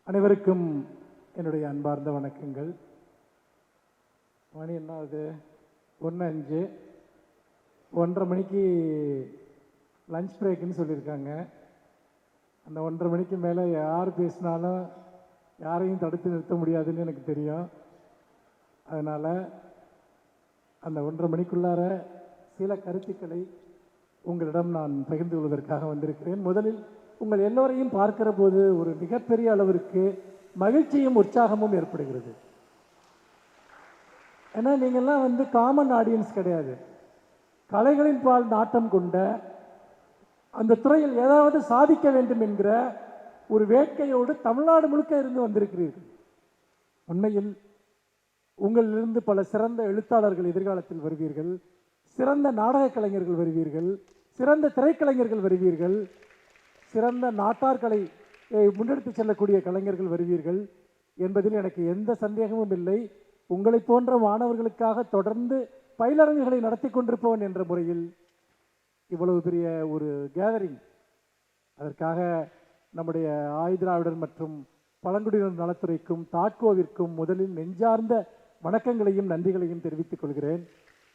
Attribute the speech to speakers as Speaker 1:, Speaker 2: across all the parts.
Speaker 1: அனைவருக்கும் என்னுடைய அன்பார்ந்த வணக்கங்கள். மணி என்ன ஆகுது? 1:05. 1:30 மணிக்கு லஞ்ச் பிரேக்குன்னு சொல்லியிருக்காங்க. அந்த 1:30 மணிக்கு மேலே யார் பேசினாலும் யாரையும் தடுத்து நிறுத்த முடியாதுன்னு எனக்கு தெரியும். அதனால் அந்த 1:30 மணிக்குள்ளார சில கருத்துக்களை உங்களிடம் நான் பகிர்ந்து கொள்வதற்காக வந்திருக்கிறேன். முதலில் உங்கள் எல்லோரையும் பார்க்கிற போது ஒரு மிகப்பெரிய அளவிற்கு மகிழ்ச்சியும் உற்சாகமும் ஏற்படுகிறது. ஏன்னா நீங்கள்லாம் காமன் ஆடியன்ஸ் கிடையாது. கலைகளின் பால் நாட்டம் கொண்ட, அந்த துறையில் ஏதாவது சாதிக்க வேண்டும் என்கிற ஒரு வேட்கையோடு தமிழ்நாடு முழுக்க இருந்து வந்திருக்கிறீர்கள். உண்மையில் உங்களிலிருந்து பல சிறந்த எழுத்தாளர்கள் எதிர்காலத்தில் வருவீர்கள், சிறந்த நாடக கலைஞர்கள் வருவீர்கள், சிறந்த திரைக்கலைஞர்கள் வருவீர்கள், சிறந்த நாட்டார்களை முன்னெடுத்து செல்லக்கூடிய கலைஞர்கள் வருவீர்கள் என்பதில் எனக்கு எந்த சந்தேகமும் இல்லை. உங்களை போன்ற மாணவர்களுக்காக தொடர்ந்து பயிலரங்குகளை நடத்தி கொண்டிருப்பவன் என்ற முறையில் இவ்வளவு பெரிய ஒரு கேதரிங், அதற்காக நம்முடைய ஆயுதிராவிடர் மற்றும் பழங்குடியினர் நலத்துறைக்கும் தாட்கோவிற்கும் முதலில் நெஞ்சார்ந்த வணக்கங்களையும் நன்றிகளையும் தெரிவித்துக் கொள்கிறேன்.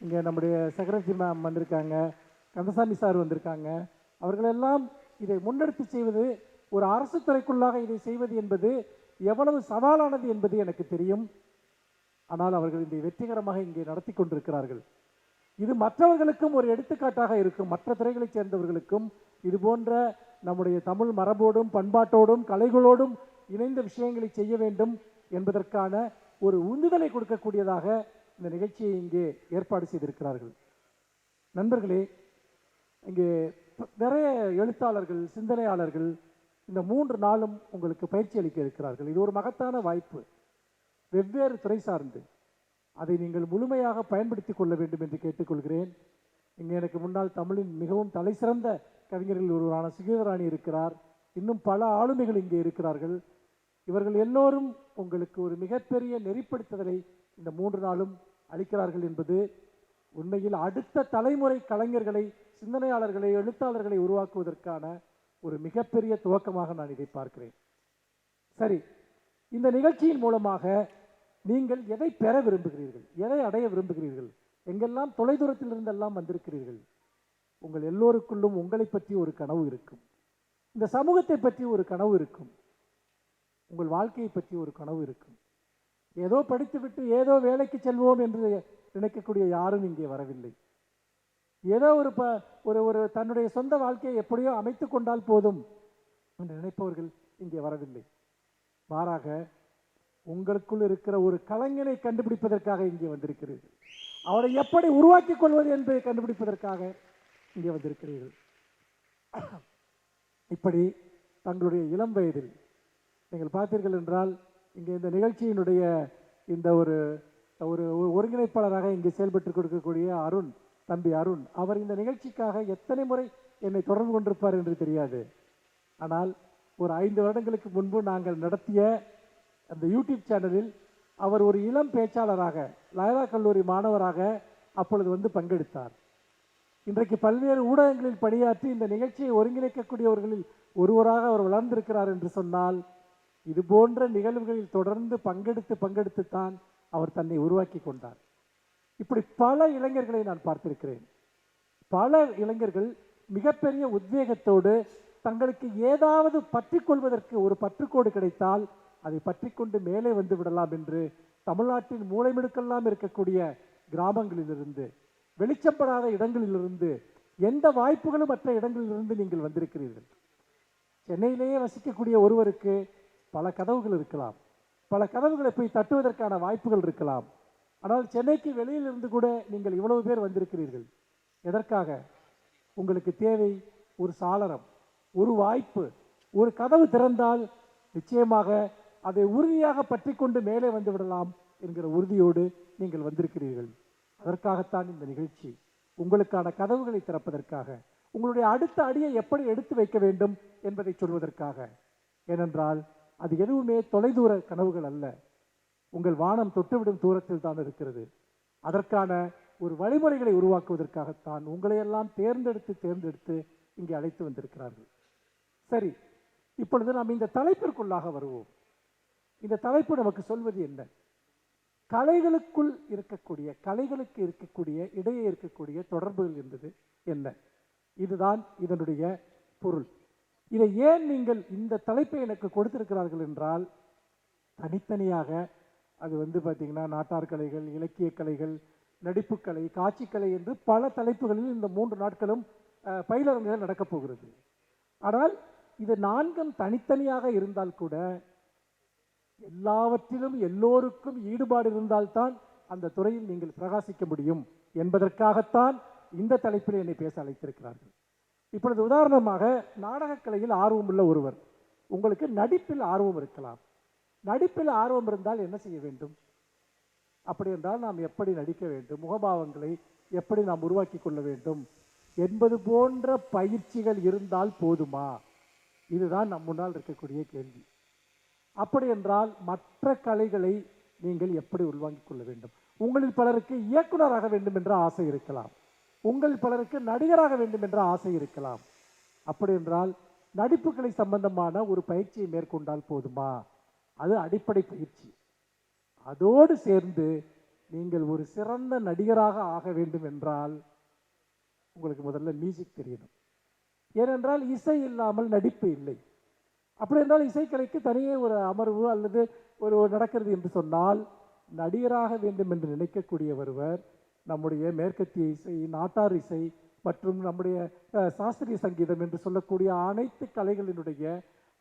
Speaker 1: இங்கே நம்முடைய செக்ரட்டரி மேம் வந்திருக்காங்க, கந்தசாமி சார் வந்திருக்காங்க. அவர்களெல்லாம் இதை முன்னெடுத்து செய்வது, ஒரு அரசு துறைக்குள்ளாக இதை செய்வது என்பது எவ்வளவு சவாலானது என்பது எனக்கு தெரியும். ஆனால் அவர்கள் இதை வெற்றிகரமாக இங்கே நடத்தி கொண்டிருக்கிறார்கள். இது மற்றவர்களுக்கும் ஒரு எடுத்துக்காட்டாக இருக்கும். மற்ற துறைகளைச் சேர்ந்தவர்களுக்கும் இது போன்ற நம்முடைய தமிழ் மரபோடும் பண்பாட்டோடும் கலைகளோடும் இணைந்த விஷயங்களை செய்ய வேண்டும் என்பதற்கான ஒரு உந்துதலை கொடுக்கக்கூடியதாக இந்த நிகழ்ச்சியை இங்கே ஏற்பாடு செய்திருக்கிறார்கள். நண்பர்களே, இங்கே நிறைய எழுத்தாளர்கள், சிந்தனையாளர்கள் இந்த 3 நாளும் உங்களுக்கு பயிற்சி அளிக்க இருக்கிறார்கள். இது ஒரு மகத்தான வாய்ப்பு. வெவ்வேறு துறை சார்ந்து அதை நீங்கள் முழுமையாக பயன்படுத்தி கொள்ள வேண்டும் என்று கேட்டுக்கொள்கிறேன். இங்கே எனக்கு முன்னால் தமிழின் மிகவும் தலை சிறந்த கவிஞர்கள் ஒருவரான சுகீதராணி இருக்கிறார். இன்னும் பல ஆளுமைகள் இங்கே இருக்கிறார்கள். இவர்கள் எல்லோரும் உங்களுக்கு ஒரு மிகப்பெரிய நெறிப்படுத்துதலை இந்த 3 நாளும் அளிக்கிறார்கள் என்பது உண்மையில் அடுத்த தலைமுறை கலைஞர்களை, சிந்தனையாளர்களை, எழுத்தாளர்களை உருவாக்குவதற்கான ஒரு மிகப்பெரிய துவக்கமாக நான் இதை பார்க்கிறேன். சரி, இந்த நிகழ்ச்சியின் மூலமாக நீங்கள் எதை பெற விரும்புகிறீர்கள், எதை அடைய விரும்புகிறீர்கள்? எங்கெல்லாம் தொலைதூரத்தில் இருந்தெல்லாம் வந்திருக்கிறீர்கள். உங்கள் எல்லோருக்குள்ளும் உங்களை பற்றி ஒரு கனவு இருக்கும், இந்த சமூகத்தை பற்றி ஒரு கனவு இருக்கும், உங்கள் வாழ்க்கையை பற்றி ஒரு கனவு இருக்கும். ஏதோ படித்துவிட்டு ஏதோ வேலைக்கு செல்வோம் என்று நினைக்கக்கூடிய யாரும் இங்கே வரவில்லை. ஏதோ ஒரு தன்னுடைய சொந்த வாழ்க்கையை எப்படியோ அமைத்து கொண்டால் போதும் என்று நினைப்பவர்கள் இங்கே வரவில்லை. மாறாக உங்களுக்குள் இருக்கிற ஒரு கலைஞனை கண்டுபிடிப்பதற்காக இங்கே வந்திருக்கிறீர்கள். அவரை எப்படி உருவாக்கி கொள்வது என்பதை கண்டுபிடிப்பதற்காக இங்கே வந்திருக்கிறீர்கள். இப்படி தங்களுடைய இளம் வயதில் நீங்கள் பார்த்தீர்கள் என்றால், இங்கே இந்த நிகழ்ச்சியினுடைய இந்த ஒரு ஒருங்கிணைப்பாளராக இங்கே செயல்பட்டு கொடுக்கக்கூடிய அருண், தம்பி அருண், அவர் இந்த நிகழ்ச்சிக்காக எத்தனை முறை என்னை தொடர்பு கொண்டிருப்பார் என்று தெரியாது. ஆனால் ஒரு 5 வருடங்களுக்கு முன்பு நாங்கள் நடத்திய அந்த யூடியூப் சேனலில் அவர் ஒரு இளம் பேச்சாளராக, லயலா கல்லூரி மாணவராக அப்பொழுது பங்கெடுத்தார். இன்றைக்கு பல்வேறு ஊடகங்களில் பணியாற்றி இந்த நிகழ்ச்சியை ஒருங்கிணைக்கக்கூடியவர்களில் ஒருவராக அவர் வளர்ந்திருக்கிறார் என்று சொன்னால், இது போன்ற நிகழ்வுகளில் தொடர்ந்து பங்கெடுத்துத்தான் அவர் தன்னை உருவாக்கி கொண்டார். இப்படி பல இளைஞர்களை நான் பார்த்திருக்கிறேன். பல இளைஞர்கள் மிகப்பெரிய உத்வேகத்தோடு தங்களுக்கு ஏதாவது பற்றி கொள்வதற்கு ஒரு பற்றுக்கோடு கிடைத்தால் அதை பற்றி கொண்டு மேலே வந்து விடலாம் என்று தமிழ்நாட்டின் மூலைமுடுக்கெல்லாம் இருக்கக்கூடிய கிராமங்களிலிருந்து, வெளிச்சப்படாத இடங்களிலிருந்து, எந்த வாய்ப்புகளும் மற்ற இடங்களிலிருந்து நீங்கள் வந்திருக்கிறீர்கள். சென்னையிலேயே வசிக்கக்கூடிய ஒருவருக்கு பல கதவுகள் இருக்கலாம், பல கதவுகளை போய் தட்டுவதற்கான வாய்ப்புகள் இருக்கலாம். ஆனால் சென்னைக்கு வெளியிலிருந்து கூட நீங்கள் இவ்வளவு பேர் வந்திருக்கிறீர்கள். எதற்காக? உங்களுக்கு தேவை ஒரு சாளரம், ஒரு வாய்ப்பு, ஒரு கதவு திறந்தால் நிச்சயமாக அதை உறுதியாக பற்றி கொண்டு மேலே வந்து விடலாம் என்கிற உறுதியோடு நீங்கள் வந்திருக்கிறீர்கள். அதற்காகத்தான் இந்த நிகழ்ச்சி, உங்களுக்கான கதவுகளை திறப்பதற்காக, உங்களுடைய அடுத்த அடியை எப்படி எடுத்து வைக்க வேண்டும் என்பதை சொல்வதற்காக. ஏனென்றால் அது எதுவுமே தொலைதூர கனவுகள் அல்ல, உங்கள் வானம் தொட்டுவிடும் தூரத்தில் தான் இருக்கிறது. அதற்கான ஒரு வழிமுறைகளை உருவாக்குவதற்காகத்தான் உங்களையெல்லாம் தேர்ந்தெடுத்து இங்கே அழைத்து வந்திருக்கிறார்கள். சரி, இப்பொழுது நாம் இந்த தலைப்பிற்குள்ளாக வருவோம். இந்த தலைப்பு நமக்கு சொல்வது என்ன? கலைகளுக்குள் இருக்கக்கூடிய, கலைகளுக்கு இருக்கக்கூடிய இடையே இருக்கக்கூடிய தொடர்புகள் என்பது என்ன? இதுதான் இதனுடைய பொருள். இதை ஏன் நீங்கள் இந்த தலைப்பை எனக்கு கொடுத்திருக்கிறார்கள் என்றால், தனித்தனியாக அது பார்த்தீங்கன்னா நாட்டார் கலைகள், இலக்கிய கலைகள், நடிப்புக்கலை, காட்சிக்கலை என்று பல தலைப்புகளில் இந்த 3 நாட்களும் பயிலரங்குகள் நடக்கப் போகிறது. ஆனால் இது 4ம் தனித்தனியாக இருந்தால் கூட எல்லாவற்றிலும் எல்லோருக்கும் ஈடுபாடு இருந்தால்தான் அந்த துறையில் நீங்கள் பிரகாசிக்க முடியும் என்பதற்காகத்தான் இந்த தலைப்பில் என்னை பேச அழைத்திருக்கிறார்கள். இப்பொழுது உதாரணமாக நாடகக்கலையில் ஆர்வமுள்ள ஒருவர், உங்களுக்கு நடிப்பில் ஆர்வம் இருக்கலாம். நடிப்பில் ஆர்வம் இருந்தால் என்ன செய்ய வேண்டும்? அப்படி என்றால் நாம் எப்படி நடிக்க வேண்டும், முகபாவங்களை எப்படி நாம் உருவாக்கி கொள்ள வேண்டும் என்பது போன்ற பயிற்சிகள் இருந்தால் போதுமா? இதுதான் நம் முன்னால் இருக்கக்கூடிய கேள்வி. அப்படி என்றால் மற்ற கலைகளை நீங்கள் எப்படி உள்வாங்கிக் கொள்ள வேண்டும்? உங்களில் பலருக்கு இயக்குனராக வேண்டும் என்ற ஆசை இருக்கலாம், உங்களில் பலருக்கு நடிகராக வேண்டும் என்ற ஆசை இருக்கலாம். அப்படி என்றால் நடிப்புக்கலை சம்பந்தமான ஒரு பயிற்சியை மேற்கொண்டால் போதுமா? அது அடிப்படை பயிற்சி. அதோடு சேர்ந்து நீங்கள் ஒரு சிறந்த நடிகராக ஆக வேண்டும் என்றால் உங்களுக்கு முதல்ல மியூசிக் தெரியணும். ஏனென்றால் இசை இல்லாமல் நடிப்பு இல்லை. அப்படி என்றால் இசைக்கலைக்கு தனியே ஒரு அமர்வு அல்லது ஒரு நடக்கிறது என்று சொன்னால், நடிகராக வேண்டும் என்று நினைக்கக்கூடிய ஒருவர் நம்முடைய மேற்கத்திய இசை, நாட்டார் இசை மற்றும் நம்முடைய சாஸ்திரிய சங்கீதம் என்று சொல்லக்கூடிய அனைத்து கலைகளினுடைய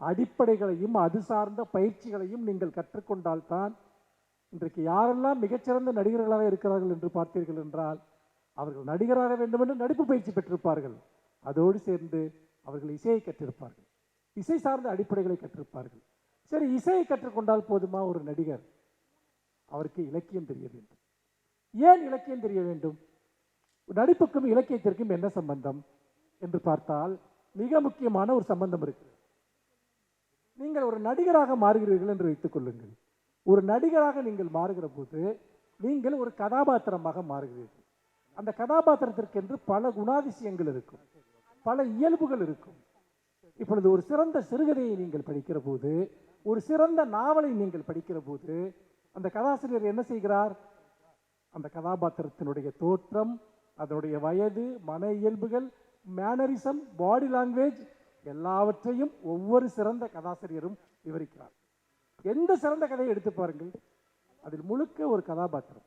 Speaker 1: அடிப்படைகளையும் அது சார்ந்த பயிற்சிகளையும் நீங்கள் கற்றுக்கொண்டால்தான், இன்றைக்கு யாரெல்லாம் மிகச்சிறந்த நடிகர்களாக இருக்கிறார்கள் என்று பார்த்தீர்கள் என்றால், அவர்கள் நடிகராக வேண்டும் என்று நடிப்பு பயிற்சி பெற்றிருப்பார்கள். அதோடு சேர்ந்து அவர்கள் இசையை கற்றிருப்பார்கள், இசை சார்ந்த அடிப்படைகளை கற்றிருப்பார்கள். சரி, இசையை கற்றுக்கொண்டால் போதுமா ஒரு நடிகர்? அவருக்கு இலக்கியம் தெரிய வேண்டும். ஏன் இலக்கியம் தெரிய வேண்டும்? நடிப்புக்கும் இலக்கியத்திற்கும் என்ன சம்பந்தம் என்று பார்த்தால் மிக முக்கியமான ஒரு சம்பந்தம் இருக்கு. நீங்கள் ஒரு நடிகராக மாறுகிறீர்கள் என்று வைத்துக் கொள்ளுங்கள். ஒரு நடிகராக நீங்கள் மாறுகிற போது நீங்கள் ஒரு கதாபாத்திரமாக மாறுகிறீர்கள். அந்த கதாபாத்திரத்திற்கென்று பல குணாதிசயங்கள் இருக்கும், பல இயல்புகள் இருக்கும். இப்பொழுது ஒரு சிறந்த சிறுகதையை நீங்கள் படிக்கிற போது, ஒரு சிறந்த நாவலை நீங்கள் படிக்கிற போது, அந்த கதாசிரியர் என்ன செய்கிறார்? அந்த கதாபாத்திரத்தினுடைய தோற்றம், அதனுடைய வயது, மன இயல்புகள், மேனரிசம், பாடி லாங்குவேஜ் எல்லாவற்றையும் ஒவ்வொரு சிறந்த கதாசிரியரும் விவரிக்கிறார். எந்த சிறந்த கதையை எடுத்து பாருங்கள், அதில் முழுக்க ஒரு கதாபாத்திரம்.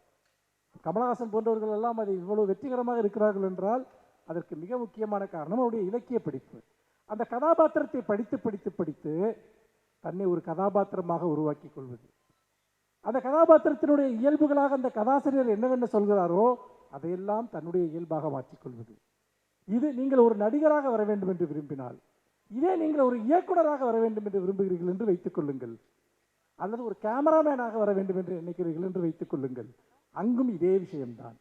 Speaker 1: கமலஹாசன் போன்றவர்கள் எல்லாம் அதை இவ்வளவு வெற்றிகரமாக இருக்கிறார்கள் என்றால் அதற்கு மிக முக்கியமான காரணம் அவருடைய இலக்கிய படிப்பு. அந்த கதாபாத்திரத்தை படித்து படித்து படித்து தன்னை ஒரு கதாபாத்திரமாக உருவாக்கி கொள்வது, அந்த கதாபாத்திரத்தினுடைய இயல்புகளாக அந்த கதாசிரியர் என்னவென்ன சொல்கிறாரோ அதையெல்லாம் தன்னுடைய இயல்பாக மாற்றிக்கொள்வது. இது நீங்கள் ஒரு நடிகராக வர வேண்டும் என்று விரும்பினால், இதே நீங்கள் ஒரு இயக்குனராக வர வேண்டும் என்று விரும்புகிறீர்கள் என்று வைத்துக் கொள்ளுங்கள், அல்லது ஒரு கேமராமேனாக வர வேண்டும் என்று நினைக்கிறீர்கள் என்று வைத்துக் கொள்ளுங்கள், அங்கும் இதே விஷயம்தான்.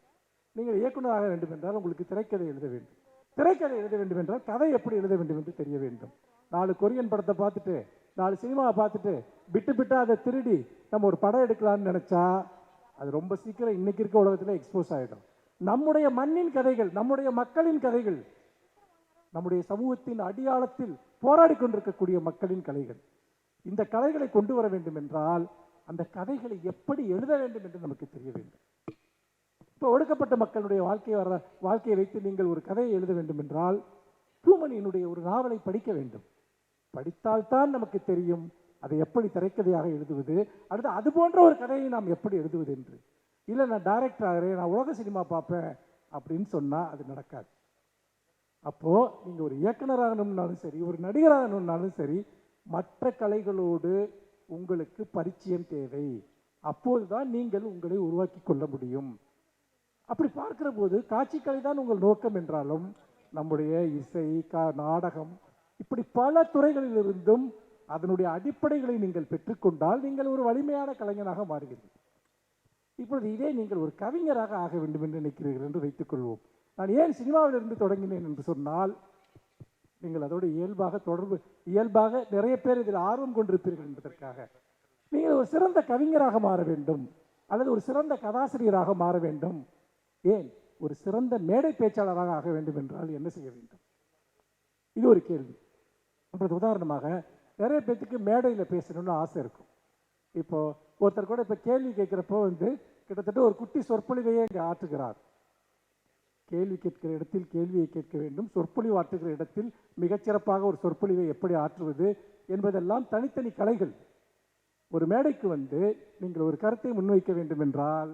Speaker 1: நீங்கள் இயக்குனராக வேண்டும் என்றால் உங்களுக்கு திரைக்கதை எழுத வேண்டும், திரைக்கதை எழுத வேண்டும் என்றால் கதை எப்படி எழுத வேண்டும் என்று தெரிய வேண்டும். 4 கொரியன் படத்தை பார்த்துட்டு 4 சினிமாவை பார்த்துட்டு விட்டு விட்டு அதை திருடி நம்ம ஒரு படம் எடுக்கலாம்னு நினைச்சா அது ரொம்ப சீக்கிரம் இன்னைக்கு இருக்க உலகத்தில் எக்ஸ்போஸ் ஆகிடும். நம்முடைய மண்ணின் கதைகள், நம்முடைய மக்களின் கதைகள், நம்முடைய சமூகத்தின் அடியாளத்தில் போராடி கொண்டிருக்கக்கூடிய மக்களின் கலைகள், இந்த கலைகளை கொண்டு வர வேண்டும் என்றால் அந்த கதைகளை எப்படி எழுத வேண்டும் என்று நமக்கு தெரிய வேண்டும். இப்போ ஒடுக்கப்பட்ட மக்களுடைய வாழ்க்கையை வைத்து நீங்கள் ஒரு கதையை எழுத வேண்டும் என்றால் பூமணியினுடைய ஒரு நாவலை படிக்க வேண்டும். படித்தால்தான் நமக்கு தெரியும் அதை எப்படி திரைக்கதையாக எழுதுவது, அடுத்து அது போன்ற ஒரு கதையை நாம் எப்படி எழுதுவது என்று. இல்லை நான் டைரக்டர் ஆகிறேன், நான் உலக சினிமா பார்ப்பேன் அப்படின்னு சொன்னால் அது நடக்காது. அப்போது நீங்கள் ஒரு இயக்குனராகணும்னாலும் சரி, ஒரு நடிகராகணும்னாலும் சரி, மற்ற கலைகளோடு உங்களுக்கு பரிச்சயம் தேவை. அப்போதுதான் நீங்கள் உங்களை உருவாக்கி கொள்ள முடியும். அப்படி பார்க்கிற போது காட்சிக்கலை தான் உங்கள் நோக்கம் என்றாலும் நம்முடைய இசை, நாடகம், இப்படி பல துறைகளிலிருந்தும் அதனுடைய அடிப்படைகளை நீங்கள் பெற்றுக்கொண்டால் நீங்கள் ஒரு வலிமையான கலைஞனாக மாறுகிறீர்கள். இப்பொழுது இதே நீங்கள் ஒரு கவிஞராக ஆக வேண்டும் என்று நினைக்கிறீர்கள் என்று வைத்துக் கொள்வோம். நான் ஏன் சினிமாவிலிருந்து தொடங்கினேன் என்று சொன்னால், நீங்கள் அதோடு இயல்பாக நிறைய பேர் இதில் ஆர்வம் கொண்டிருப்பீர்கள் என்பதற்காக. நீங்கள் ஒரு சிறந்த கவிஞராக மாற வேண்டும் அல்லது ஒரு சிறந்த கதாசிரியராக மாற வேண்டும், ஏன் ஒரு சிறந்த மேடை பேச்சாளராக ஆக வேண்டும் என்றால் என்ன செய்ய வேண்டும்? இது ஒரு கேள்வி. அப்படி உதாரணமாக நிறைய பேருக்கு மேடையில் பேசணும்னு ஆசை இருக்கும். இப்போ ஒருத்தர் கூட இப்போ கேள்வி கேட்குறப்போ கிட்டத்தட்ட ஒரு குட்டி சொற்பொழிவையே இங்கே ஆற்றுகிறார். கேள்வி கேட்கிற இடத்தில் கேள்வியை கேட்க வேண்டும், சொற்பொழிவு ஆற்றுகிற இடத்தில் மிகச்சிறப்பாக ஒரு சொற்பொழிவை எப்படி ஆற்றுவது என்பதெல்லாம் தனித்தனி கலைகள். ஒரு மேடைக்கு நீங்கள் ஒரு கருத்தை முன்வைக்க வேண்டும் என்றால்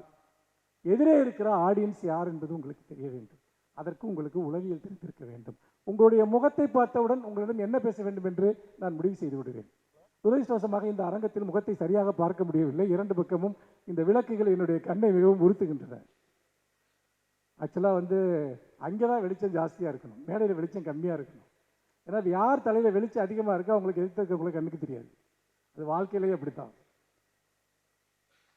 Speaker 1: எதிரே இருக்கிற ஆடியன்ஸ் யார் என்பது உங்களுக்கு தெரிய வேண்டும். அதற்கு உங்களுக்கு உளவியல் தெரிந்திருக்க வேண்டும். உங்களுடைய முகத்தை பார்த்தவுடன் உங்களிடம் என்ன பேச வேண்டும் என்று நான் முடிவு செய்து விடுவேன். துரதிர்ஷ்டவசமாக இந்த அரங்கத்தில் முகத்தை சரியாக பார்க்க முடியவில்லை. இரண்டு பக்கமும் இந்த விளக்குகள் என்னுடைய கண்ணை மிகவும் உறுத்துகின்றன. ஆக்சுவலாக அங்கே தான் வெளிச்சம் ஜாஸ்தியாக இருக்கணும், மேடையில் வெளிச்சம் கம்மியாக இருக்கணும். ஏன்னா யார் தலையில் வெளிச்சம் அதிகமாக இருக்கோ அவங்களுக்கு எதிர்த்து கண்ணுக்கு தெரியாது. அது வாழ்க்கையிலேயே அப்படித்தான்.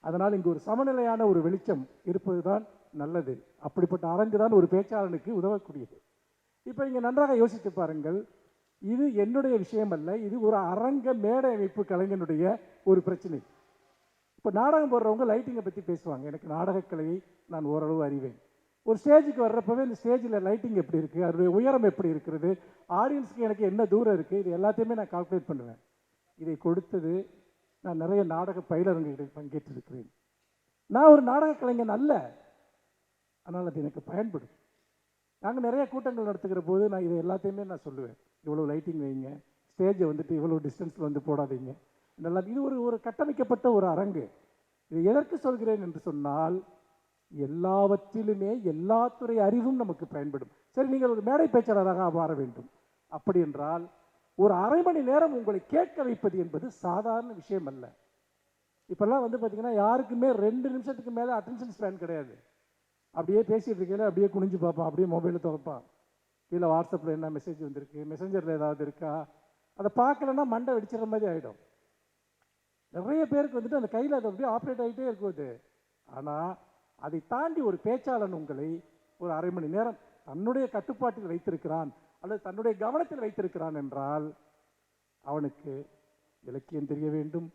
Speaker 1: அதனால் இங்கு ஒரு சமநிலையான ஒரு வெளிச்சம் இருப்பது தான் நல்லது. அப்படிப்பட்ட அரங்கு தான் ஒரு பேச்சாளனுக்கு உதவக்கூடியது. இப்போ இங்கே நன்றாக யோசித்து பாருங்கள், இது என்னுடைய விஷயம் அல்ல, இது ஒரு அரங்க மேடை அமைப்பு கலைஞனுடைய ஒரு பிரச்சனை. இப்போ நாடகம் போடுறவங்க லைட்டிங்கை பற்றி பேசுவாங்க. எனக்கு நாடகக்கலையை நான் ஓரளவு அறிவேன். ஒரு ஸ்டேஜுக்கு வர்றப்பவே இந்த ஸ்டேஜில் லைட்டிங் எப்படி இருக்குது, அதனுடைய உயரம் எப்படி இருக்கிறது, ஆடியன்ஸுக்கு எனக்கு என்ன தூரம் இருக்குது, இது எல்லாத்தையுமே நான் கால்குலேட் பண்ணுவேன். இதை கொடுத்தது நான் நிறைய நாடக பயிலரங்குகளில் பங்கேற்றிருக்கிறேன். நான் ஒரு நாடக கலைஞன் அல்ல, ஆனால் அது எனக்கு பயன்படும். நாங்கள் நிறைய கூட்டங்கள் நடத்துகிற போது நான் இதை எல்லாத்தையுமே நான் சொல்லுவேன். இவ்வளோ லைட்டிங் வைங்க, ஸ்டேஜை இவ்வளோ டிஸ்டன்ஸில் போடாதீங்க. இதெல்லாம் இது ஒரு கட்டமைக்கப்பட்ட ஒரு அரங்கு. இதை எதற்கு சொல்கிறேன் என்று சொன்னால், எல்லாவற்றிலுமே எல்லா துறை அறிவும் நமக்கு பயன்படும். சரி, நீங்கள் ஒரு மேடை பேச்சாளராக மாற வேண்டும். அப்படி என்றால் ஒரு அரை மணி நேரம் உங்களை கேட்க வைப்பது என்பது சாதாரண விஷயம் அல்ல. இப்போல்லாம் பார்த்தீங்கன்னா யாருக்குமே 2 நிமிஷத்துக்கு மேலே அட்டென்ஷன் ஸ்பேன் கிடையாது. அப்படியே பேசிகிட்டு இருக்கையில அப்படியே குனிஞ்சு பார்ப்பான், அப்படியே மொபைலில் திறப்பான். கீழே வாட்ஸ்அப்பில் என்ன மெசேஜ் வந்திருக்கு, மெசஞ்சரில் ஏதாவது இருக்கா, அதை பார்க்கலன்னா மண்டை வெடிச்சிடுற மாதிரி ஆகிடும். நிறைய பேருக்கு அந்த கையில் அதை அப்படியே ஆப்ரேட் ஆகிட்டே இருக்குது. ஆனால் அதை தாண்டி ஒரு பேச்சாளன் உங்களை ஒரு அரை மணி நேரம் தன்னுடைய கட்டுப்பாட்டில் வைத்திருக்கிறான் அல்லது தன்னுடைய கவனத்தில் வைத்திருக்கிறான் என்றால் அவனுக்கு இலக்கியம் தெரிய வேண்டும்,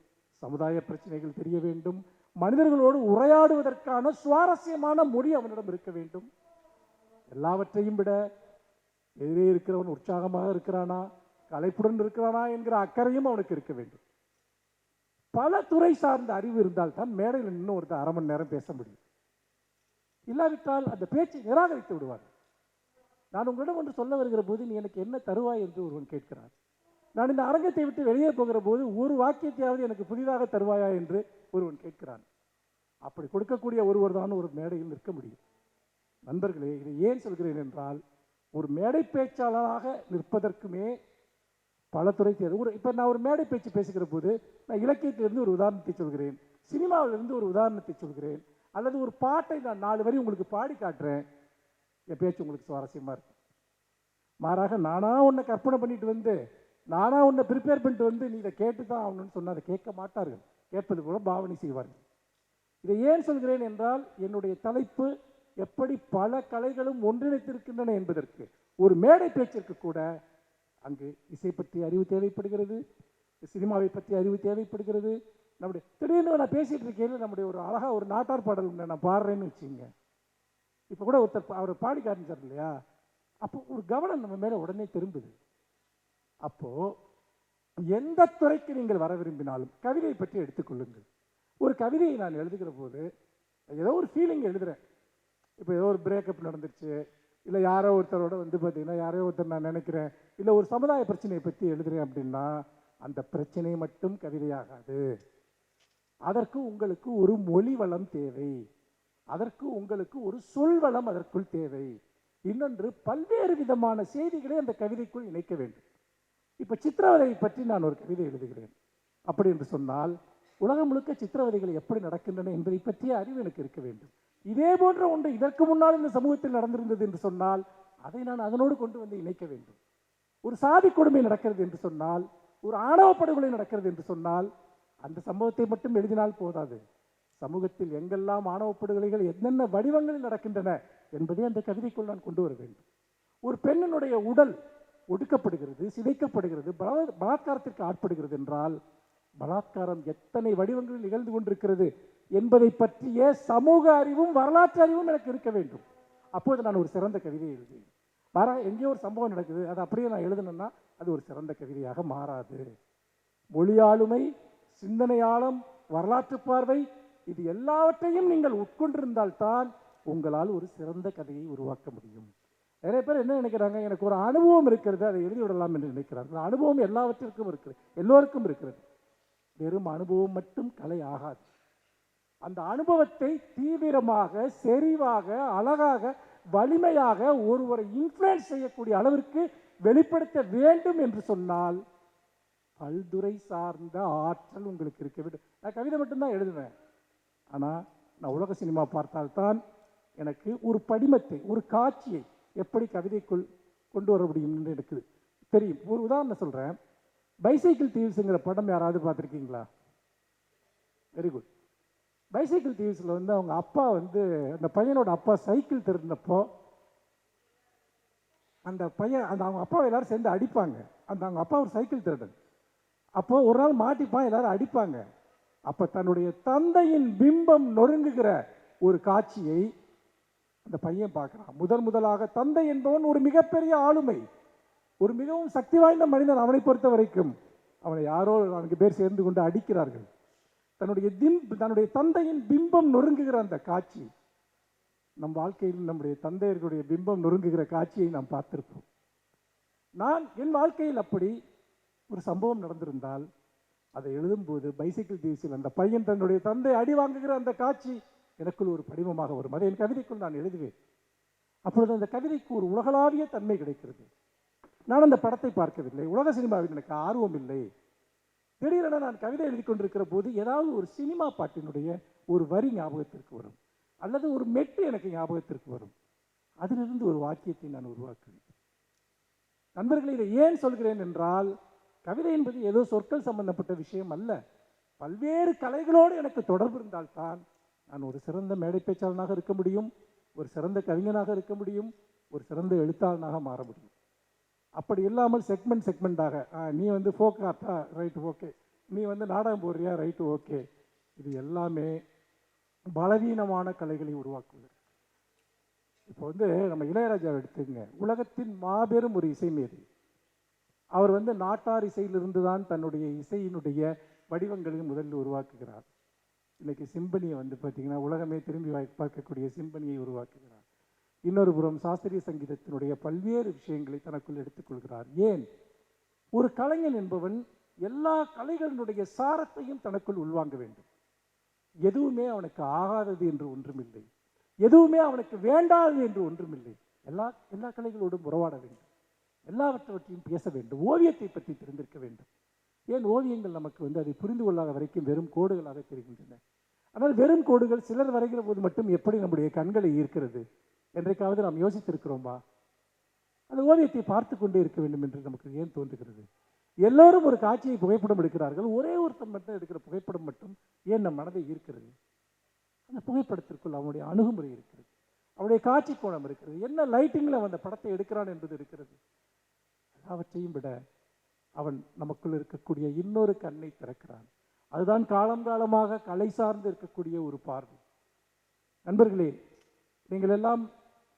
Speaker 1: சமுதாய பிரச்சனைகள் தெரிய வேண்டும், மனிதர்களோடு உரையாடுவதற்கான சுவாரஸ்யமான மொழி அவனிடம் இருக்க வேண்டும். எல்லாவற்றையும் விட எதிரே இருக்கிறவன் உற்சாகமாக இருக்கிறானா, கலைப்புடன் இருக்கிறானா என்கிற அக்கறையும் அவனுக்கு இருக்க வேண்டும். பல துறை சார்ந்த அறிவு இருந்தால் தான் மேடையில் இன்னும் ஒருத்தர் அரை மணி நேரம் பேச முடியும். இல்லாவிட்டால் அந்த பேச்சை நிராகரித்து விடுவார். நான் உங்களிடம் ஒன்று சொல்ல வருகிற போது நீ எனக்கு என்ன தருவாய் என்று ஒருவன் கேட்கிறான். நான் இந்த அரங்கத்தை விட்டு வெளியே போகிற போது ஒரு வாக்கியத்தையாவது எனக்கு புதிதாக தருவாயா என்று ஒருவன் கேட்கிறான். அப்படி கொடுக்கக்கூடிய ஒருவர் தான் ஒரு மேடையில் நிற்க முடியும். நண்பர்களே, இதை ஏன் சொல்கிறேன் என்றால், ஒரு மேடை பேச்சாளராக நிற்பதற்குமே பல துறை தேவை. இப்போ நான் ஒரு மேடை பேச்சு பேசுகிற போது நான் இலக்கியத்திலிருந்து ஒரு உதாரணத்தை சொல்கிறேன், சினிமாவிலிருந்து ஒரு உதாரணத்தை சொல்கிறேன், அல்லது ஒரு பாட்டை நான் 4 வரி உங்களுக்கு பாடி காட்டுறேன். என் பேச்சு உங்களுக்கு சுவாரஸ்யமாக இருக்கும். மாறாக நானாக உன்னை கற்பனை பண்ணிட்டு நானாக உன்னை ப்ரிப்பேர் பண்ணிட்டு நீ இதை கேட்டு தான் ஆகணும்னு சொன்னால் அதை கேட்க மாட்டார்கள். கேட்பது போல பாவனை செய்வார்கள். இதை ஏன் சொல்கிறேன் என்றால், என்னுடைய தலைப்பு எப்படி பல கலைகளும் ஒன்றிணைத்திருக்கின்றன என்பதற்கு. ஒரு மேடை பேச்சிற்கு கூட அங்கு இசை பற்றி அறிவு தேவைப்படுகிறது, சினிமாவை பற்றி அறிவு தேவைப்படுகிறது. நம்முடைய திடீர்னு நான் பேசிகிட்டு இருக்கேன், நம்முடைய ஒரு அழகாக ஒரு நாட்டார் பாடல் நான் பாடுறேன்னு வச்சுங்க. இப்போ கூட ஒருத்தர் அவர் பாடி காமிச்சார் இல்லையா, அப்போ ஒரு கவனம் நம்ம மேலே உடனே திரும்புது. அப்போது எந்த துறைக்கு நீங்கள் வர விரும்பினாலும் கவிதையை பற்றி எடுத்துக்கொள்ளுங்கள். ஒரு கவிதையை நான் எழுதுகிற போது ஏதோ ஒரு ஃபீலிங் எழுதுகிறேன். இப்போ ஏதோ ஒரு பிரேக்கப் நடந்துருச்சு, இல்லை யாரோ ஒருத்தரோட பார்த்தீங்கன்னா யாரோ ஒருத்தர் நான் நினைக்கிறேன், இல்லை ஒரு சமுதாய பிரச்சனையை பற்றி எழுதுகிறேன் அப்படின்னா அந்த பிரச்சனை மட்டும் கவிதையாகாது. அதற்கு உங்களுக்கு ஒரு மொழி வளம் தேவை, அதற்கு உங்களுக்கு ஒரு சொல்வளம் அதற்குள் தேவை. இன்னொன்று, பல்வேறு விதமான செய்திகளை அந்த கவிதைக்குள் இணைக்க வேண்டும். இப்போ சித்திரவதையை பற்றி நான் ஒரு கவிதை எழுதுகிறேன் அப்படி என்று சொன்னால், உலகம் முழுக்க சித்திரவதைகள் எப்படி நடக்கின்றன என்பதை பற்றிய அறிவு எனக்கு இருக்க வேண்டும். இதே போன்ற ஒன்று இதற்கு முன்னால் இந்த சமூகத்தில் நடந்திருந்தது என்று சொன்னால் அதை நான் அதனோடு கொண்டு இணைக்க வேண்டும். ஒரு சாதி கொடுமை நடக்கிறது என்று சொன்னால், ஒரு ஆணவ படுகொலை நடக்கிறது என்று சொன்னால் அந்த சம்பவத்தை மட்டும் எழுதினால் போதாது. சமூகத்தில் எங்கெல்லாம் ஆணவ படுகொலைகள் என்னென்ன வடிவங்களில் நடக்கின்றன என்பதை அந்த கவிதைக்குள் நான் கொண்டு வர வேண்டும். ஒரு பெண்ணினுடைய உடல் ஒடுக்கப்படுகிறது, சிதைக்கப்படுகிறது, பலாத்காரத்திற்கு ஆட்படுகிறது என்றால் பலாத்காரம் எத்தனை வடிவங்களில் நிகழ்ந்து கொண்டிருக்கிறது என்பதை பற்றிய சமூக அறிவும் வரலாற்று அறிவும் எனக்கு இருக்க வேண்டும். அப்போது நான் ஒரு சிறந்த கவிதை எழுதுவேன். எங்கேயோ ஒரு சம்பவம் நடக்குது, அது அப்படியே நான் எழுதணும்னா அது ஒரு சிறந்த கவிதையாக மாறாது. மொழியாளுமை, சிந்தனையாளம், வரலாற்று பார்வை, இது எல்லாவற்றையும் நீங்கள் உட்கொண்டிருந்தால்தான் உங்களால் ஒரு சிறந்த கதையை உருவாக்க முடியும். நிறைய பேர் என்ன நினைக்கிறாங்க, எனக்கு ஒரு அனுபவம் இருக்கிறது, அதை எழுதி விடலாம் என்று நினைக்கிறார்கள். அனுபவம் எல்லாவற்றிற்கும் இருக்கிறது, எல்லோருக்கும் இருக்கிறது. வெறும் அனுபவம் மட்டும் கலை ஆகாது. அந்த அனுபவத்தை தீவிரமாக, செறிவாக, அழகாக, வலிமையாக ஒருவரை இன்ஃப்ளூயன்ஸ் செய்யக்கூடிய அளவிற்கு வெளிப்படுத்த வேண்டும் என்று சொன்னால் பல்துறை சார்ந்த ஆற்றல் உங்களுக்கு இருக்க வேண்டும். நான் கவிதை மட்டும்தான் எழுதுவேன். ஆனால் நான் உலக சினிமா பார்த்தால்தான் எனக்கு ஒரு படிமத்தை, ஒரு காட்சியை எப்படி கவிதைக்குள் கொண்டு வர முடியும் என்று எனக்கு தெரியும். ஒரு உதாரணம் சொல்கிறேன். பைசைக்கிள் தீவ்ஸுங்கிற படம் யாராவது பார்த்துருக்கீங்களா? Very good. பைசைக்கிள் தீவ்ஸில் வந்து அவங்க அப்பா வந்து, அந்த பையனோட அப்பா சைக்கிள் திருடினப்போ அந்த பையன், அவங்க அப்பாவை எல்லாரும் சேர்ந்து அடிப்பாங்க. அவங்க அப்பா ஒரு சைக்கிள் திருடன். அப்போது ஒரு நாள் மாட்டிப்பான், எல்லாரும் அடிப்பாங்க. அப்போ தன்னுடைய தந்தையின் பிம்பம் நொறுங்குகிற ஒரு காட்சியை அந்த பையன் பார்க்குறான். முதலாக தந்தை என்பவன் ஒரு மிகப்பெரிய ஆளுமை, ஒரு மிகவும் சக்தி வாய்ந்த மனிதன். அவனை பொறுத்த வரைக்கும் அவனை யாரோ 4 பேர் சேர்ந்து கொண்டு அடிக்கிறார்கள். தன்னுடைய தந்தையின் பிம்பம் நொறுங்குகிற அந்த காட்சி, நம் வாழ்க்கையில் நம்முடைய தந்தையர்களுடைய பிம்பம் நொறுங்குகிற காட்சியை நாம் பார்த்திருப்போம். என் வாழ்க்கையில் அப்படி ஒரு சம்பவம் நடந்திருந்தால் அதை எழுதும்போது பைசைக்கிள் தீவ்ஸில் அந்த பையன் தன்னுடைய தந்தை அடி வாங்குகிற அந்த காட்சி எனக்குள் ஒரு படிமமாக வரும். அதை என் கவிதைக்குள் நான் எழுதுவேன். அப்பொழுது அந்த கவிதைக்கு ஒரு உலகளாவிய தன்மை கிடைக்கிறது. நான் அந்த படத்தை பார்க்கவில்லை, உலக சினிமாவில் எனக்கு ஆர்வம் இல்லை. திடீரென நான் கவிதை எழுதி கொண்டிருக்கிற போது ஏதாவது ஒரு சினிமா பாட்டினுடைய ஒரு வரி ஞாபகத்திற்கு வரும், அல்லது ஒரு மெட்டு எனக்கு ஞாபகத்திற்கு வரும். அதிலிருந்து ஒரு வாக்கியத்தை நான் உருவாக்குவேன். நண்பர்களே, இதை ஏன் சொல்கிறேன் என்றால், கவிதை என்பது ஏதோ சொற்கள் சம்பந்தப்பட்ட விஷயம் அல்ல. பல்வேறு கலைகளோடு எனக்கு தொடர்பு இருந்தால்தான் நான் ஒரு சிறந்த மேடை பேச்சாளனாக இருக்க முடியும், ஒரு சிறந்த கவிஞனாக இருக்க முடியும், ஒரு சிறந்த எழுத்தாளனாக மாற முடியும். அப்படி இல்லாமல் செக்மெண்டாக, நீ வந்து ஃபோக் ஆர்ட்டா, ரைட்டு ஓகே, நீ வந்து நாடகம் போடுறியா, ரைட்டு ஓகே, இது எல்லாமே பலவீனமான கலைகளை உருவாக்குவது. இப்போ வந்து நம்ம இளையராஜாவை எடுத்துங்க, உலகத்தின் மாபெரும் ஒரு இசை மேதை. அவர் வந்து நாட்டார் இசையிலிருந்து தான் தன்னுடைய இசையினுடைய வடிவங்களையும் முதலில் உருவாக்குகிறார். இன்னைக்கு சிம்பனியை வந்து பார்த்தீங்கன்னா உலகமே திரும்பி பார்க்கக்கூடிய சிம்பனியை உருவாக்குகிறார். இன்னொரு புறம் சாஸ்திரிய சங்கீதத்தினுடைய பல்வேறு விஷயங்களை தனக்குள் எடுத்துக்கொள்கிறார். ஏன்? ஒரு கலைஞன் என்பவன் எல்லா கலைகளினுடைய சாரத்தையும் தனக்குள் உள்வாங்க வேண்டும். எதுவுமே அவனுக்கு ஆகாதது என்று ஒன்றுமில்லை, எதுவுமே அவனுக்கு வேண்டாதது என்று ஒன்றுமில்லை. எல்லா கலைகளோடும் உறவாட வேண்டும், எல்லாவற்றையும் பேச வேண்டும், ஓவியத்தை பற்றி தெரிந்திருக்க வேண்டும். ஏன் ஓவியங்கள் நமக்கு வந்து அதை புரிந்து கொள்ளாத வரைக்கும் வெறும் கோடுகளாக தெரிகின்றன. ஆனால் வெறும் கோடுகள் சிலர் வரைகிற போது மட்டும் எப்படி நம்முடைய கண்களை ஈர்க்கிறது என்றைக்காவது நாம் யோசித்திருக்கிறோமா? அந்த ஓவியத்தை பார்த்து கொண்டே இருக்க வேண்டும் என்று நமக்கு ஏன் தோன்றுகிறது? எல்லோரும் ஒரு காட்சியை புகைப்படம் எடுக்கிறார்கள், ஒரே ஒருத்தன் மட்டும் எடுக்கிற புகைப்படம் மட்டும் ஏன் நம் மனதை ஈர்க்கிறது? அந்த புகைப்படத்திற்குள் அவனுடைய அணுகுமுறை இருக்கிறது, அவனுடைய காட்சி கோணம் இருக்கிறது, என்ன லைட்டிங்கில் அவன் அந்த படத்தை எடுக்கிறான் என்பது இருக்கிறது. எல்லாவற்றையும் விட அவன் நமக்குள் இருக்கக்கூடிய இன்னொரு கண்ணை திறக்கிறான். அதுதான் காலமாக கலை சார்ந்து இருக்கக்கூடிய ஒரு பார்வை. நண்பர்களே, நீங்கள் எல்லாம்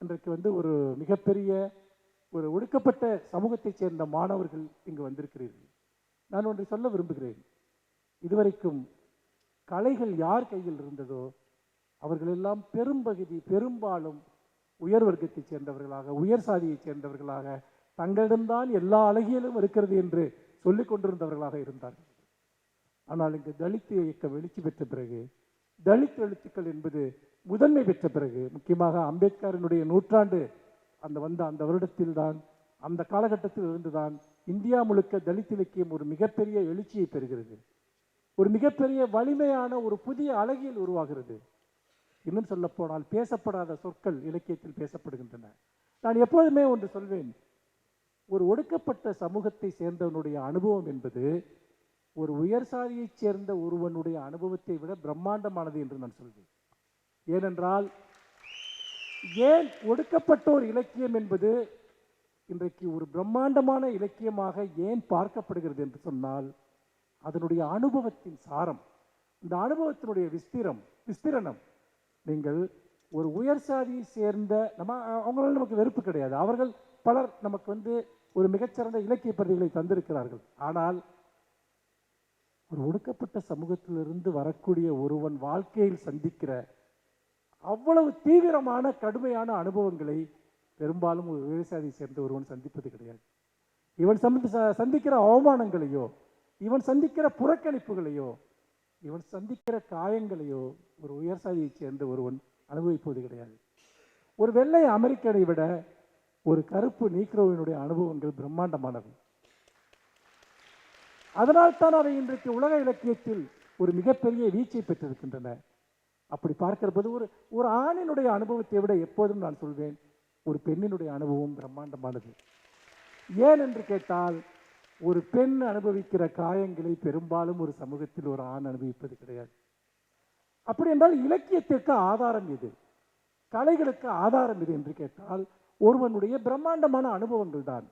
Speaker 1: இன்றைக்கு வந்து ஒரு மிகப்பெரிய ஒரு ஒடுக்கப்பட்ட சமூகத்தைச் சேர்ந்த மாணவர்கள் இங்கு வந்திருக்கிறீர்கள். நான் ஒன்றை சொல்ல விரும்புகிறேன். இதுவரைக்கும் கலைகள் யார் கையில் இருந்ததோ அவர்கள் எல்லாம் பெரும்பாலும் உயர் வர்க்கத்தைச் சேர்ந்தவர்களாக, உயர் சாதியைச் சேர்ந்தவர்களாக, தங்களிடம்தான் எல்லா அழகியலும் இருக்கிறது என்று சொல்லிக் கொண்டிருந்தவர்களாக இருந்தார்கள். ஆனால் இங்கு தலித் இயக்கம் எழுச்சி பெற்ற பிறகு, தலித் எழுத்துக்கள் என்பது முதன்மை பெற்ற பிறகு, முக்கியமாக அம்பேத்கரினுடைய நூற்றாண்டு அந்த வருடத்தில் தான், அந்த காலகட்டத்தில் இருந்துதான் இந்தியா முழுக்க தலித் இலக்கியம் ஒரு மிகப்பெரிய எழுச்சியை பெறுகிறது, ஒரு மிகப்பெரிய வலிமையான ஒரு புதிய அழகியல் உருவாகிறது. இன்னும் சொல்ல போனால் பேசப்படாத சொற்கள் இலக்கியத்தில் பேசப்படுகின்றன. நான் எப்போதுமே ஒன்று சொல்வேன், ஒரு ஒடுக்கப்பட்ட சமூகத்தை சேர்ந்தவனுடைய அனுபவம் என்பது ஒரு உயர் சாதியைச் சேர்ந்த ஒருவனுடைய அனுபவத்தை விட பிரம்மாண்டமானது என்று நான் சொல்வேன். ஏனென்றால், ஏன் ஒடுக்கப்பட்டோர் இலக்கியம் என்பது இன்றைக்கு ஒரு பிரம்மாண்டமான இலக்கியமாக ஏன் பார்க்கப்படுகிறது என்று சொன்னால், அதனுடைய அனுபவத்தின் சாரம், இந்த அனுபவத்தினுடைய விஸ்திரணம். நீங்கள் ஒரு உயர் சாதியை சேர்ந்த அவங்களால நமக்கு வெறுப்பு கிடையாது, அவர்கள் பலர் நமக்கு வந்து ஒரு மிகச்சிறந்த இலக்கிய பிரதிகளை தந்திருக்கிறார்கள். ஆனால் ஒரு ஒடுக்கப்பட்ட சமூகத்திலிருந்து வரக்கூடிய ஒருவன் வாழ்க்கையில் சந்திக்கிற அவ்வளவு தீவிரமான கடுமையான அனுபவங்களை பெரும்பாலும் ஒரு விவசாயியை சேர்ந்த ஒருவன் சந்திப்பது கிடையாது. இவன் சந்திக்கிற அவமானங்களையோ, இவன் சந்திக்கிற புறக்கணிப்புகளையோ, இவன் சந்திக்கிற காயங்களையோ ஒரு உயர்சாதியை சேர்ந்த ஒருவன் அனுபவிப்பது கிடையாது. ஒரு வெள்ளை அமெரிக்கனை விட ஒரு கருப்பு நீக்ரோவினுடைய அனுபவங்கள் பிரம்மாண்டமானவை. அதனால்தான் அவை இன்றைக்கு உலக இலக்கியத்தில் ஒரு மிகப்பெரிய வீச்சை பெற்றிருக்கின்றன. அப்படி பார்க்கிற போது ஒரு ஆணினுடைய அனுபவத்தை விட எப்போதும் நான் சொல்வேன், ஒரு பெண்ணினுடைய அனுபவம் பிரம்மாண்டமானது. ஏன் என்று கேட்டால், ஒரு பெண் அனுபவிக்கிற காயங்களை பெரும்பாலும் ஒரு சமூகத்தில் ஒரு ஆண் அனுபவிப்பது கிடையாது. அப்படி என்றால் இலக்கியத்திற்கு ஆதாரம் எது, கலைகளுக்கு ஆதாரம் எது என்று கேட்டால் ஒருவனுடைய பிரம்மாண்டமான அனுபவங்கள் தான்.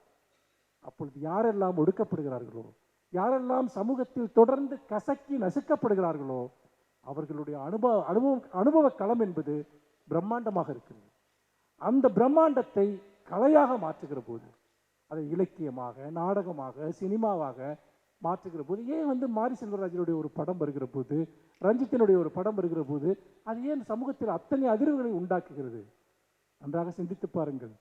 Speaker 1: அப்பொழுது யாரெல்லாம் ஒடுக்கப்படுகிறார்களோ, யாரெல்லாம் சமூகத்தில் தொடர்ந்து கசக்கி நசுக்கப்படுகிறார்களோ, அவர்களுடைய அனுபவ களம் என்பது பிரம்மாண்டமாக இருக்கிறது. அந்த பிரம்மாண்டத்தை கலையாக மாற்றுகிற போது, அதை இலக்கியமாக, நாடகமாக, சினிமாவாக மாற்றுகிற போது, ஏன் மாரி செல்வராஜனுடைய ஒரு படம் வருகிற போது, ரஞ்சித்தினுடைய ஒரு படம் வருகிற போது, அது ஏன் சமூகத்தில் அத்தனை அதிர்வுகளை உண்டாக்குகிறது? நன்றாக சிந்தித்து பாருங்கள்.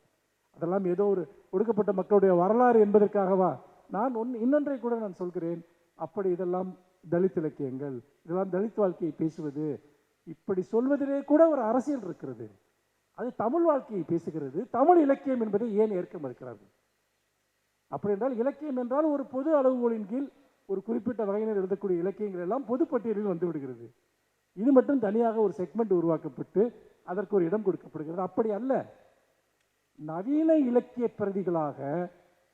Speaker 1: அதெல்லாம் ஏதோ ஒரு ஒடுக்கப்பட்ட மக்களுடைய வரலாறு என்பதற்காகவா? நான் இன்னொன்றை கூட நான் சொல்கிறேன். அப்படி இதெல்லாம் தலித் இலக்கியங்கள், இதெல்லாம் தலித் வாழ்க்கையை பேசுவது, இப்படி சொல்வதிலே கூட ஒரு அரசியல் இருக்கிறது. அது தமிழ் வாழ்க்கையை பேசுகிறது. தமிழ் இலக்கியம் என்பதை ஏன் ஏற்க மறுக்கிறார்கள்? அப்படி என்றால் இலக்கியம் என்றால் ஒரு பொது அளவுகோலின் கீழ் ஒரு குறிப்பிட்ட வகையினர் எழுதக்கூடிய இலக்கியங்கள் எல்லாம் பொதுப்பட்டியலில் வந்து விடுகிறது. இது மட்டும் தனியாக ஒரு செக்மெண்ட் உருவாக்கப்பட்டு அதற்கு ஒரு இடம் கொடுக்கப்படுகிறது. அப்படி அல்ல. நவீன இலக்கிய பிரதிகளாக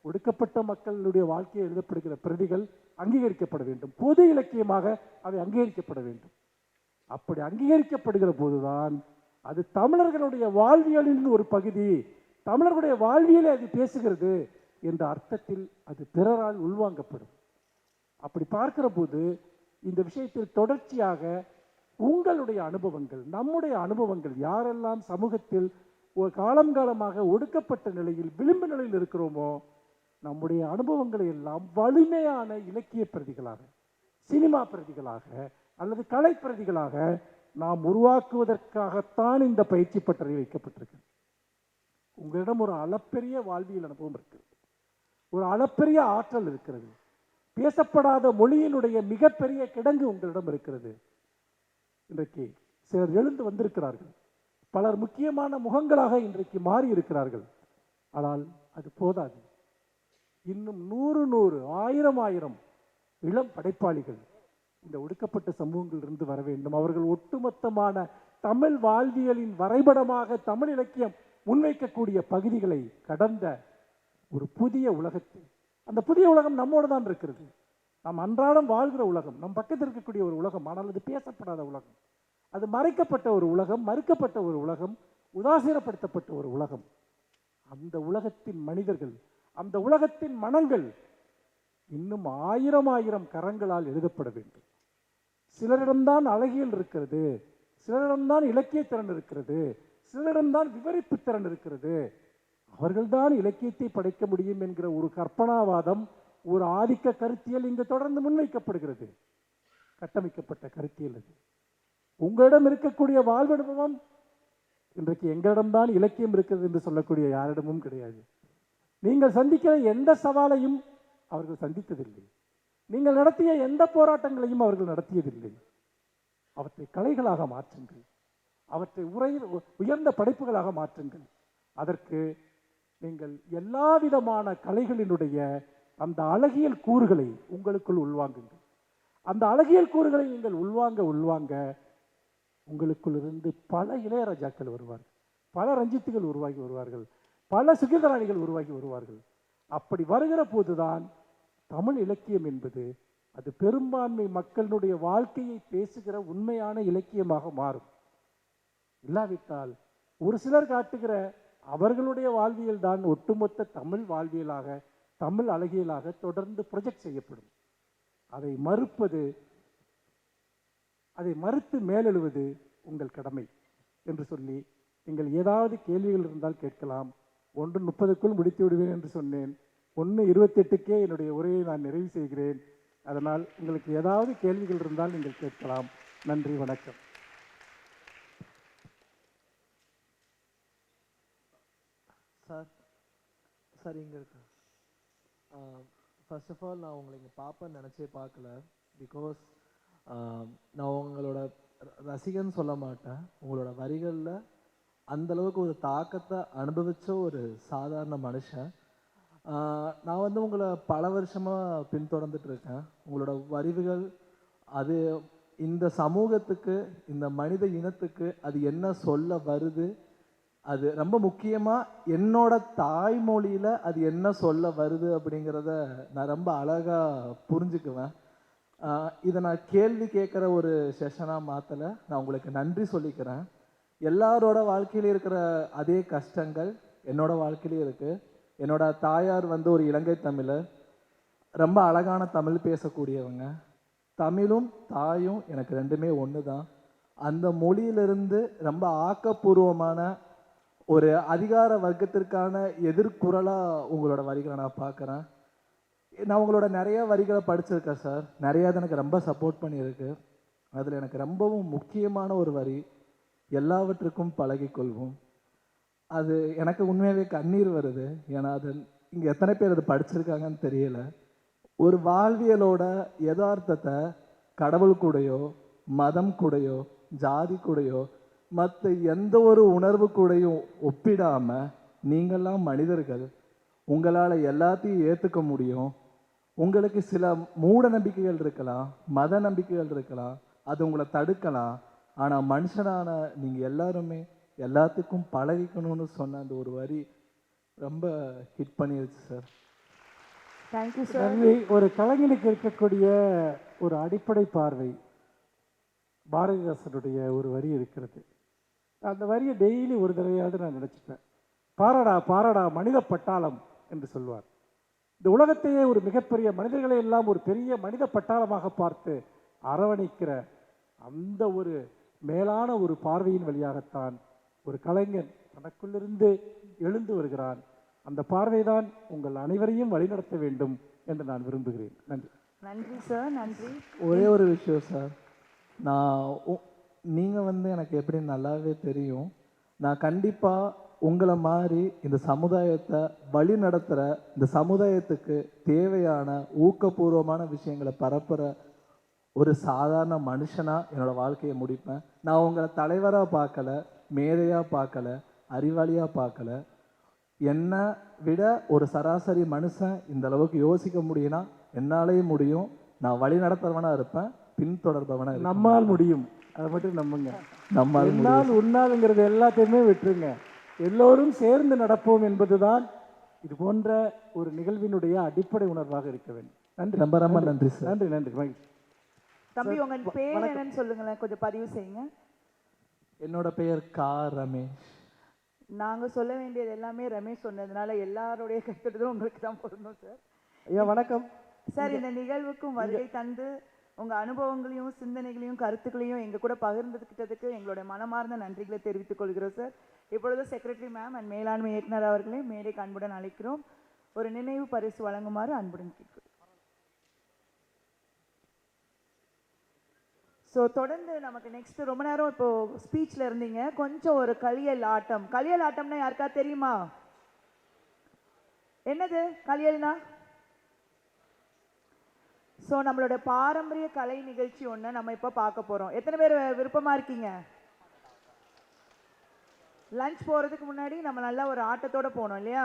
Speaker 1: ஒடுக்கப்பட்ட மக்களுடைய வாழ்க்கையை எழுதப்படுகிற பிரதிகள் அங்கீகரிக்கப்பட வேண்டும். பொது இலக்கியமாக அவை அங்கீகரிக்கப்பட வேண்டும். அப்படி அங்கீகரிக்கப்படுகிற போதுதான் அது தமிழர்களுடைய வாழ்வியலின் ஒரு பகுதி, தமிழர்களுடைய வாழ்வியலை அது பேசுகிறது என்ற அர்த்தத்தில் அது பிறரால் உள்வாங்கப்படும். அப்படி பார்க்கிற போது இந்த விஷயத்தில் தொடர்ச்சியாக உங்களுடைய அனுபவங்கள், நம்முடைய அனுபவங்கள், யாரெல்லாம் சமூகத்தில் ஒரு காலமாக ஒடுக்கப்பட்ட நிலையில், விளிம்பு நிலையில் இருக்கிறோமோ, நம்முடைய அனுபவங்களை எல்லாம் வலிமையான இலக்கிய பிரதிகளாக, சினிமா பிரதிகளாக அல்லது கலை பிரதிகளாக நாம் உருவாக்குவதற்காகத்தான் இந்த பயிற்சி பட்டறை வைக்கப்பட்டிருக்கு. உங்களிடம் ஒரு அளப்பெரிய வாழ்வியல் அனுபவம் இருக்கிறது, ஒரு அளப்பெரிய ஆற்றல் இருக்கிறது, பேசப்படாத மொழியினுடைய மிகப்பெரிய கிடங்கு உங்களிடம் இருக்கிறது. இன்றைக்கு சிலர் எழுந்து வந்திருக்கிறார்கள், பலர் முக்கியமான முகங்களாக இன்றைக்கு மாறி இருக்கிறார்கள். ஆனால் அது போதாது. இன்னும் 100 1000 இளம் படைப்பாளிகள் இந்த ஒடுக்கப்பட்ட சமூகங்களிலிருந்து வர வேண்டும். அவர்கள் ஒட்டுமொத்தமான தமிழ் வாழ்வியலின் வரைபடமாக தமிழ் இலக்கியம் முன்வைக்கக்கூடிய பகுதிகளை கடந்த ஒரு புதிய உலகத்தை, அந்த புதிய உலகம் நம்மோடு தான் இருக்கிறது. நாம் அன்றாடம் வாழ்கிற உலகம், நம் பக்கத்தில் இருக்கக்கூடிய ஒரு உலகம். ஆனால் அது பேசப்படாத உலகம், அது மறைக்கப்பட்ட ஒரு உலகம், மறுக்கப்பட்ட ஒரு உலகம், உதாசீனப்படுத்தப்பட்ட ஒரு உலகம். அந்த உலகத்தின் மனிதர்கள், அந்த உலகத்தின் மனங்கள் இன்னும் 1000 கரங்களால் எழுதப்பட வேண்டும். சிலரிடம்தான் அழகியல் இருக்கிறது, சிலரிடம்தான் இலக்கிய திறன் இருக்கிறது, சிலரிடம்தான் விவரிப்பு திறன் இருக்கிறது, அவர்கள்தான் இலக்கியத்தை படைக்க முடியும் என்கிற ஒரு கற்பனாவாதம், ஒரு ஆதிக்க கருத்தியல் இங்கு தொடர்ந்து முன்வைக்கப்படுகிறது. கட்டமைக்கப்பட்ட கருத்தியல் அது. உங்களிடம் இருக்கக்கூடிய வாழ்வனுபவம் இன்றைக்கு எங்களிடம்தான் இலக்கியம் இருக்கிறது என்று சொல்லக்கூடிய யாரிடமும் கிடையாது. நீங்கள் சந்திக்கிற எந்த சவாலையும் அவர்கள் சந்தித்ததில்லை. நீங்கள் நடத்திய எந்த போராட்டங்களையும் அவர்கள் நடத்தியதில்லை. அவற்றை கலைகளாக மாற்றுங்கள், அவற்றை உயர்ந்த படைப்புகளாக மாற்றுங்கள். அதற்கு நீங்கள் எல்லா விதமான கலைகளினுடைய அந்த அழகியல் கூறுகளை உங்களுக்குள் உள்வாங்குங்கள். அந்த அழகியல் கூறுகளை நீங்கள் உள்வாங்க உங்களுக்குள் இருந்து பல இளையராஜாக்கள் வருவார்கள், பல ரஞ்சித்துகள் உருவாகி வருவார்கள், பல சுகீதராணிகள் உருவாகி வருவார்கள். அப்படி வருகிற போதுதான் தமிழ் இலக்கியம் என்பது அது பெரும்பான்மை மக்களுடைய வாழ்க்கையை பேசுகிற உண்மையான இலக்கியமாக மாறும். இல்லாவிட்டால் ஒரு சிலர் காட்டுகிற அவர்களுடைய வாழ்வியல் தான் ஒட்டுமொத்த தமிழ் வாழ்வியலாக, தமிழ் அழகியலாக தொடர்ந்து ப்ரொஜெக்ட் செய்யப்படும். அதை மறுத்து மேலெழுவது உங்கள் கடமை என்று சொல்லி, நீங்கள் ஏதாவது கேள்விகள் இருந்தால் கேட்கலாம். 1:30க்குள் முடித்து விடுவேன் என்று சொன்னேன். 1:28க்கே என்னுடைய உரையை நான் நிறைவு செய்கிறேன். அதனால் உங்களுக்கு ஏதாவது கேள்விகள் இருந்தால் நீங்கள் கேட்கலாம். நன்றி, வணக்கம்.
Speaker 2: சார் சார் இங்கே இருக்கு. ஃபர்ஸ்ட் ஆஃப் ஆல் நான் உங்களை இங்கே பார்ப்பேன்னு நினச்சே பார்க்கல. பிகாஸ் நான் உங்களோட ரசிகன் சொல்ல மாட்டேன். உங்களோட வரிகளில் அந்தளவுக்கு ஒரு தாக்கத்தை அனுபவித்த ஒரு சாதாரண மனுஷன். நான் வந்து உங்களை பல வருஷமாக பின்தொடர்ந்துட்டு இருக்கேன். உங்களோட வரிவுகள் அது இந்த சமூகத்துக்கு, இந்த மனித இனத்துக்கு அது என்ன சொல்ல வருது, அது ரொம்ப முக்கியமாக என்னோட தாய்மொழியில் அது என்ன சொல்ல வருது அப்படிங்கிறத நான் ரொம்ப அழகாக புரிஞ்சுக்குவேன். இதை நான் கேள்வி கேட்குற ஒரு செஷனாக மாற்றலை. நான் உங்களுக்கு நன்றி சொல்லிக்கிறேன். எல்லாரோட வாழ்க்கையிலும் இருக்கிற அதே கஷ்டங்கள் என்னோட வாழ்க்கையிலையும் இருக்குது. என்னோட தாயார் வந்து ஒரு இலங்கை தமிழர், ரொம்ப அழகான தமிழ் பேசக்கூடியவங்க. தமிழும் தாயும் எனக்கு ரெண்டுமே ஒன்று தான். அந்த மொழியிலிருந்து ரொம்ப ஆக்கப்பூர்வமான ஒரு அதிகார வர்க்கத்திற்கான எதிர்குரலாக உங்களோட வரிகளை நான் பார்க்குறேன். நான் உங்களோட நிறைய வரிகளை படிச்சிருக்கேன் சார். நிறையா அது எனக்கு ரொம்ப சப்போர்ட் பண்ணியிருக்கு. அதில் எனக்கு ரொம்பவும் முக்கியமான ஒரு வரி, எல்லாவற்றுக்கும் பழகிக்கொள்வோம். அது எனக்கு உண்மையாகவே கண்ணீர் வருது. ஏன்னா அது இங்கே எத்தனை பேர் அது படிச்சிருக்காங்கன்னு தெரியல. ஒரு வாழ்வியலோட யதார்த்தத்தை கடவுள் கூடயோ, மதம் கூடயோ, ஜாதி கூடயோ, மற்ற எந்த ஒரு உணர்வு கூடயும் ஒப்பிடாமல் நீங்கள்லாம் மனிதர்கள், உங்களால் எல்லாத்தையும் ஏற்றுக்க முடியும். உங்களுக்கு சில மூட நம்பிக்கைகள் இருக்கலாம், மத நம்பிக்கைகள் இருக்கலாம், அது உங்களை தடுக்கலாம். ஆனால் மனுஷனான நீங்கள் எல்லாருமே எல்லாத்துக்கும் பழகிக்கணும்னு சொன்ன அந்த ஒரு வரி ரொம்ப ஹிட் பண்ணிருச்சு சார்.
Speaker 3: Thank you sir.
Speaker 1: நன்றி. ஒரு கலைஞனுக்கு இருக்கக்கூடிய ஒரு அடிப்படை பார்வை, பாரதிதாசனுடைய ஒரு வரி இருக்கிறது. அந்த வரியை டெய்லி ஒரு தடவையாவது நான் நினச்சிப்பேன். பாரடா பாரடா மனித பட்டாளம் என்று சொல்வார். இந்த உலகத்தையே ஒரு மிகப்பெரிய மனிதர்களை எல்லாம் ஒரு பெரிய மனித பட்டாளமாக பார்த்து அரவணைக்கிற அந்த ஒரு மேலான ஒரு பார்வையின் வழியாகத்தான் ஒரு கலைஞன் தனக்குள்ளிருந்து எழுந்து வருகிறான். அந்த பார்வைதான் உங்கள் அனைவரையும் வழிநடத்த வேண்டும் என்று நான் விரும்புகிறேன். நன்றி.
Speaker 3: நன்றி சார். நன்றி.
Speaker 2: ஒரே ஒரு விஷயம் சார், நீங்கள் வந்து எனக்கு எப்படி நல்லாவே தெரியும். நான் கண்டிப்பாக உங்களை மாதிரி இந்த சமுதாயத்தை வழி நடத்துகிற, இந்த சமுதாயத்துக்கு தேவையான ஊக்கபூர்வமான விஷயங்களை பரப்புகிற ஒரு சாதாரண மனுஷனாக என்னோடய வாழ்க்கையை முடிப்பேன். நான் உங்களை தலைவராக பார்க்கல, மேதையாக பார்க்கல, அறிவாளியாக பார்க்கல. என்னை விட ஒரு சராசரி மனுஷன் இந்த அளவுக்கு யோசிக்க முடியும்னா என்னாலேயும் முடியும். நான் வழி நடத்துறவனாக இருப்பேன், பின்தொடர்பவனாக இருப்பேன்.
Speaker 1: நம்மால் முடியும், அதை மட்டும் நம்புங்க.
Speaker 2: நம்மால்
Speaker 1: என்னால் உண்ணாதுங்கிறது எல்லாத்தையுமே விட்டுருங்க. எல்லோரும் சேர்ந்து நடப்போம் என்பதுதான் இது போன்ற ஒரு நிகழ்வினுடைய அடிப்படை உணர்வாக இருக்க வேண்டும். நன்றி.
Speaker 2: ரொம்ப ரொம்ப நன்றி சார்.
Speaker 1: நன்றி. நன்றி மகிழ்ச்சி.
Speaker 3: தம்பி, உங்க பேர் என்னன்னு சொல்லுங்களேன், கொஞ்சம் பதிவு செய்யுங்க.
Speaker 2: என்னோட பெயர் கா ரமேஷ்.
Speaker 3: நாங்க சொல்ல வேண்டியது எல்லாமே ரமேஷ் சொன்னதுனால எல்லாருடைய கைத்தட்டலும் உங்களுக்கு தான் போடணும் சார்.
Speaker 1: ஐயா வணக்கம்
Speaker 3: சார். இந்த நிகழ்வுக்கும் வருகை தந்து உங்க அனுபவங்களையும் சிந்தனைகளையும் கருத்துக்களையும் எங்க கூட பகிர்ந்துக்கிட்டதுக்கு எங்களுடைய மனமார்ந்த நன்றிகளை தெரிவித்துக் கொள்கிறோம் சார். இப்பொழுது செக்ரட்டரி மேம் அண்ட் மேலாண்மை இயக்குனர் அவர்களை மேடைக்கு அன்புடன் அழைக்கிறோம். ஒரு நினைவு பரிசு வழங்குமாறு அன்புடன் கேட்கிறோம். ஸோ தொடர்ந்து நமக்கு நெக்ஸ்ட் ரொம்ப நேரம் இப்போ ஸ்பீச்சில் இருந்தீங்க, கொஞ்சம் ஒரு களியல் ஆட்டம். களியல் ஆட்டம்னா யாருக்கா தெரியுமா? என்னது களியல்னா? ஸோ நம்மளோட பாரம்பரிய கலை நிகழ்ச்சி ஒன்று நம்ம இப்போ பார்க்க போகிறோம். எத்தனை பேர் விருப்பமாக இருக்கீங்க? லஞ்ச் போகிறதுக்கு முன்னாடி நம்ம நல்லா ஒரு ஆட்டத்தோடு போனோம் இல்லையா?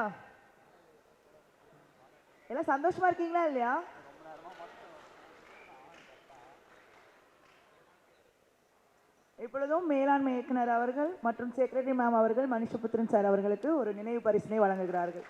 Speaker 3: எல்லாம் சந்தோஷமாக இருக்கீங்களா இல்லையா? இப்பொழுதும் மேலாண்மை இயக்குனர் அவர்கள் மற்றும் செக்ரட்டரி மேம் அவர்கள் மனுஷபுத்திரன் சார் அவர்களுக்கு ஒரு நினைவு பரிசினை வழங்குகிறார்கள்.